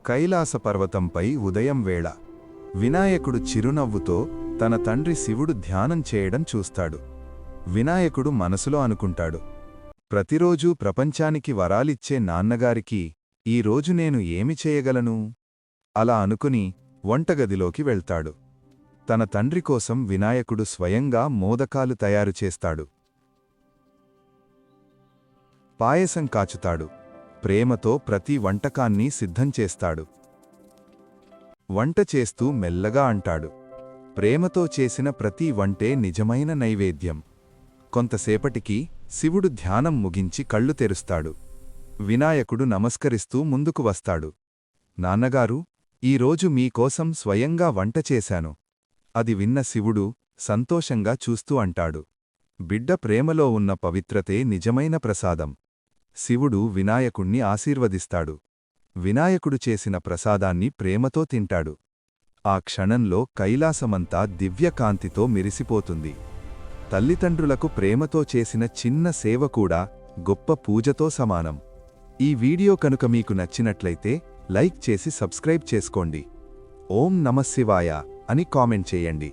కైలాస పర్వతంపై ఉదయం వేళ వినాయకుడు చిరునవ్వుతో తన తండ్రి శివుడు ధ్యానం చేయడం చూస్తాడు. వినాయకుడు మనసులో అనుకుంటాడు, ప్రతిరోజూ ప్రపంచానికి వరాలిచ్చే నాన్నగారికి ఈరోజు నేను ఏమి చేయగలను? అలా అనుకుని వంటగదిలోకి వెళ్తాడు. తన తండ్రి కోసం వినాయకుడు స్వయంగా మోదకాలు తయారుచేస్తాడు. పాయసం కాచుతాడు. ప్రేమతో ప్రతి వంటకాన్ని సిద్ధం చేస్తాడు. వంట చేస్తూ మెల్లగా అంటాడు, ప్రేమతో చేసిన ప్రతి వంటే నిజమైన నైవేద్యం. కొంతసేపటికి శివుడు ధ్యానం ముగించి కళ్ళు తెరుస్తాడు. వినాయకుడు నమస్కరిస్తూ ముందుకు వస్తాడు. నాన్నగారు, ఈరోజు మీకోసం స్వయంగా వంట చేశాను. అది విన్న శివుడు సంతోషంగా చూస్తూ అంటాడు, బిడ్డ ప్రేమలో ఉన్న పవిత్రతే నిజమైన ప్రసాదం. శివుడు వినాయకుణ్ణి ఆశీర్వదిస్తాడు. వినాయకుడు చేసిన ప్రసాదాన్ని ప్రేమతో తింటాడు. ఆ క్షణంలో కైలాసమంతా దివ్యకాంతితో మెరిసిపోతుంది. తల్లిదండ్రులకు ప్రేమతో చేసిన చిన్న సేవ కూడా గొప్ప పూజతో సమానం. ఈ వీడియో కనుక మీకు నచ్చినట్లయితే లైక్ చేసి సబ్స్క్రైబ్ చేసుకోండి. ఓం నమఃశివాయ అని కామెంట్ చేయండి.